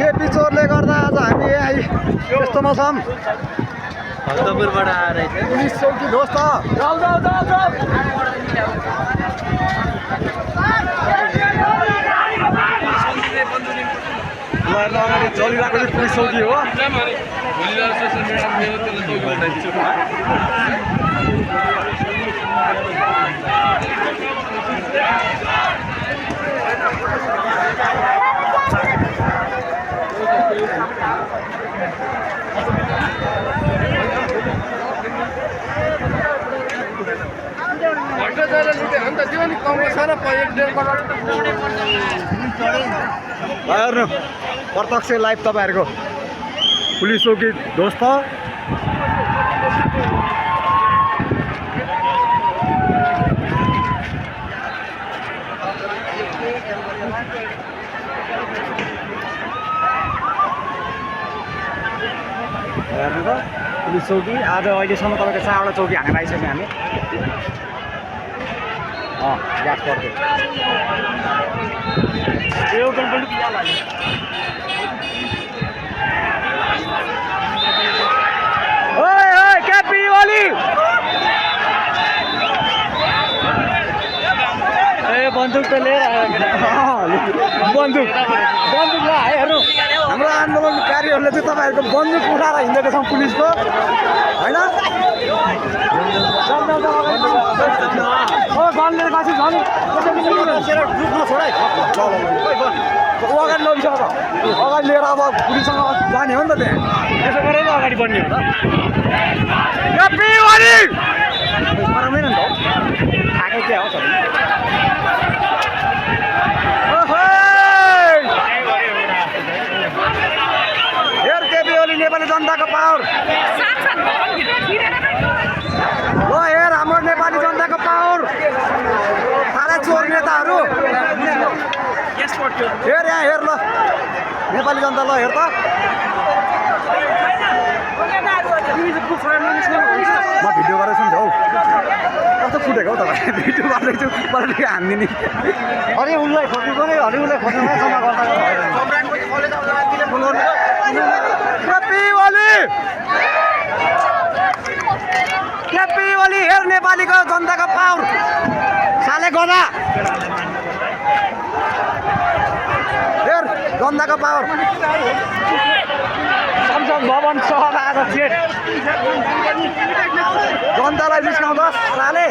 केपी चोरले गर्दा आज हामी यहाँ यस्तोमा छौँ। भक्तपुरबाट आएर पुलिस चौकी ध्वस्त। अगाडि चलिरहेको चाहिँ पुलिस चौकी हो। हेर्नु प्रत्यक्ष लाइभ तपाईँहरूको पुलिस चौकी ध्वस्त। हेर्नु त पुलिस चौकी आज अहिलेसम्म तपाईँको 4वटा चौकी हानेर आइसक्यो हामी। ग्यास पर्थ्यो केपी ओली बन्दुक त लिएर बन्दुक ल हेर्नु हाम्रो आन्दोलनकारीहरूले चाहिँ तपाईँहरूको बन्दुक उठाएर हिँडेको छौँ पुलिसको होइन। अगाडि लगिसक्यो त अगाडि लिएर अब पुलिससँग जाने हो नि त त्यहाँ त्यसो गरेर अगाडि बढ्ने हो त। गराउँदैन नि त खाएको क्या हो हेर केपी ओली नेपाली जनताको पावर। ल हेर हाम्रो नेपाली जनताको पावर। सारा चोर नेताहरू हेर यहाँ हेर ल नेपाली जनता ल हेर त म भिडियो गर्दैछु नि त हौ कस्तो फुटेको हौ तपाईँ भिडियो गर्दैछु पल्टि हान्दिने अरे उसलाई खोज्नु अरे उसलाई खोज्नु जम्मा गर्दा केपी ओली हेर नेपालीको जनताको पावर साले गदा हेर जनताको पावर। संसद भवन सहर आज चेट जनतालाई जिस्काउँदा साले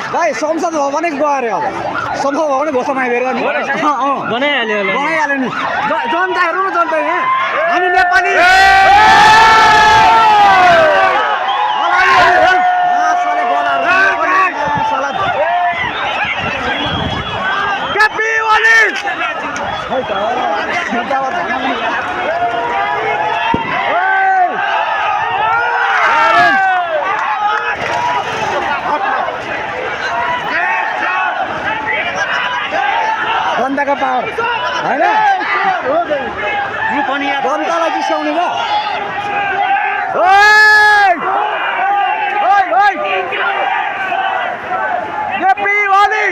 भाइ संसद भवनै गयो अरे अब संसद भवनै घोषणा गरेर नि बनाइहाल्यो नि जनता हेर्नु न जनता यहाँ हामी नेपाली केपी ओली जनताको पावर होइन जनतालाई जिस्काउने ल केपी ओली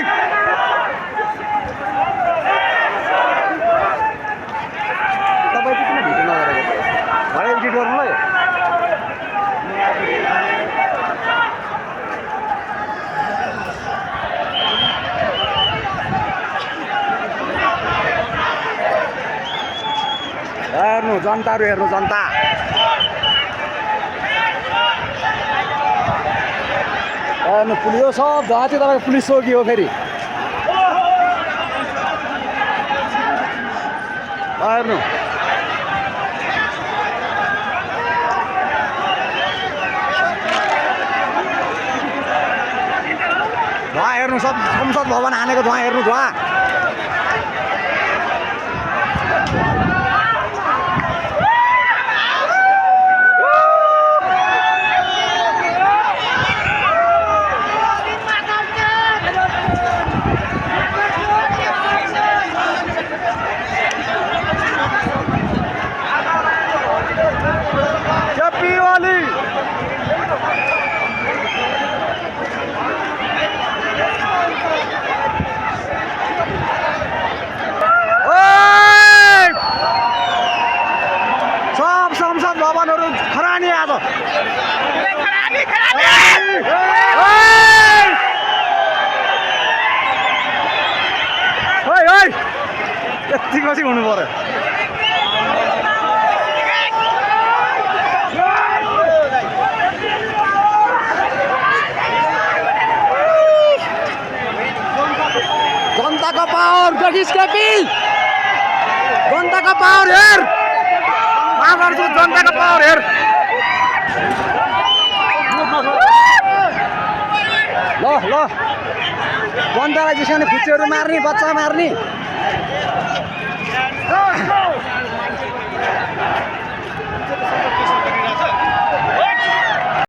तपाईँ किन भिडियो नगरेको भरे एडिट गर्नु ल हेर्नु जनताहरू हेर्नु जनता हेर्नु पुलिस हो सब जहाँ चाहिँ तपाईँको पुलिस चौकी हो फेरि हेर्नु धुवा हेर्नु सब संसद भवन हानेको धुवा हेर्नु धुवा यतिको चाहिँ हुनु पर्यो जनताको पावर जगिसकेपी जनताको पावर हेर मागर्छु जनताको पावर हेर ल ल जनतालाई जसरी खुच्चीहरू मार्ने बच्चा मार्ने